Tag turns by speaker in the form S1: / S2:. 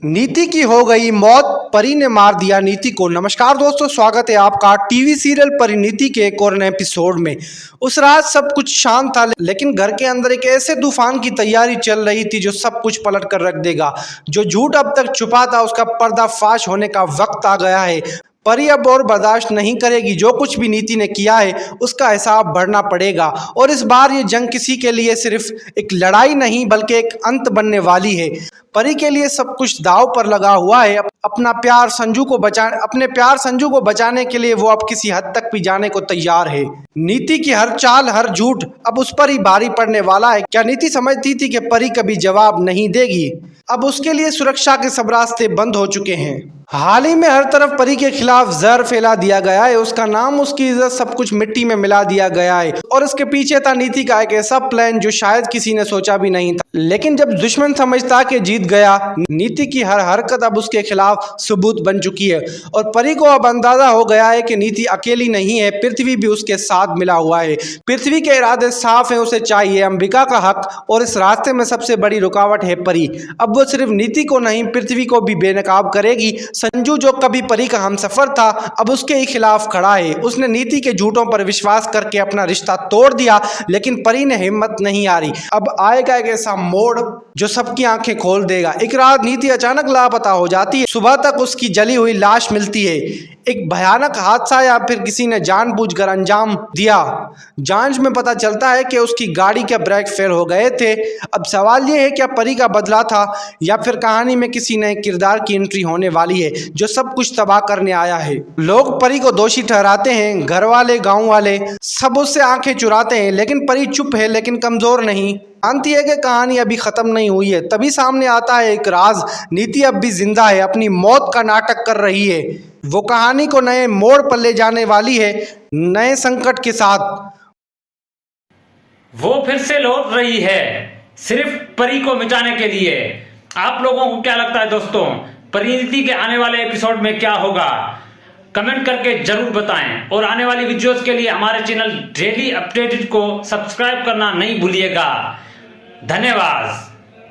S1: नीति की हो गई मौत, परी ने मार दिया नीति को। नमस्कार दोस्तों, स्वागत है आपका टीवी सीरियल परिणीति के एक और नए एपिसोड में। उस रात सब कुछ शांत था, लेकिन घर के अंदर एक ऐसे तूफान की तैयारी चल रही थी जो सब कुछ पलट कर रख देगा। जो झूठ अब तक छुपा था उसका पर्दाफाश होने का वक्त आ गया है। परी अब और बर्दाश्त नहीं करेगी। जो कुछ भी नीति ने किया है उसका हिसाब भरना पड़ेगा। और इस बार ये जंग किसी के लिए सिर्फ एक लड़ाई नहीं बल्कि एक अंत बनने वाली है। परी के लिए सब कुछ दांव पर लगा हुआ है। अपने प्यार संजू को बचाने के लिए वो अब किसी हद तक भी जाने को तैयार है। नीति की हर चाल, हर झूठ अब उस पर ही भारी पड़ने वाला है। क्या नीति समझती थी कि परी कभी जवाब नहीं देगी? अब उसके लिए सुरक्षा के सब रास्ते बंद हो चुके हैं। हाल ही में हर तरफ परी के खिलाफ जहर फैला दिया गया है। उसका नाम, उसकी इज्जत, सब कुछ मिट्टी में मिला दिया गया है। और इसके पीछे था नीति का एक ऐसा प्लान जो शायद किसी ने सोचा भी नहीं था। लेकिन जब दुश्मन समझता कि जीत गया, नीति की हर हरकत अब उसके खिलाफ सबूत बन चुकी है। और परी को अब अंदाजा हो गया है कि नीति अकेली नहीं है, पृथ्वी भी उसके साथ मिला हुआ है। पृथ्वी के इरादे साफ है, उसे चाहिए अंबिका का हक। और इस रास्ते में सबसे बड़ी रुकावट है परी। अब वो सिर्फ नीति को नहीं, पृथ्वी को भी बेनकाब करेगी। संजू, जो कभी परी का हमसफर था, अब उसके ही खिलाफ खड़ा है। उसने नीति के झूठों पर विश्वास करके अपना रिश्ता तोड़ दिया, लेकिन परी ने हिम्मत नहीं हारी। अब आएगा एक ऐसा मोड़ जो सबकी आंखें खोल देगा। एक रात नीति अचानक लापता हो जाती है। सुबह तक उसकी जली हुई लाश मिलती है। एक भयानक हादसा या फिर किसी ने जानबूझकर अंजाम दिया? जांच में पता चलता है कि उसकी गाड़ी के ब्रेक फेल हो गए थे। अब सवाल यह है, क्या परी का बदला था या फिर कहानी में किसी नए किरदार की एंट्री होने वाली है जो सब कुछ तबाह करने आया है? लोग परी को दोषी ठहराते हैं, घर वाले, गांव वाले सब उससे आंखें चुराते हैं, लेकिन परी चुप है, लेकिन कमजोर नहीं। जानती है कि कहानी अभी खत्म नहीं हुई है। तभी सामने आता है एक राज। नीति अब भी जिंदा है, अपनी मौत का नाटक कर रही है। वो कहानी को नए मोड़ पर ले जाने वाली है, नए संकट के साथ।
S2: वो फिर से लौट रही है, सिर्फ परी को मिटाने के लिए। आप लोगों को क्या लगता है दोस्तों, परिणीति के आने वाले एपिसोड में क्या होगा? कमेंट करके जरूर बताएं। और आने वाली वीडियोस के लिए हमारे चैनल डेली अपडेटेड को सब्सक्राइब करना नहीं भूलिएगा। धन्यवाद।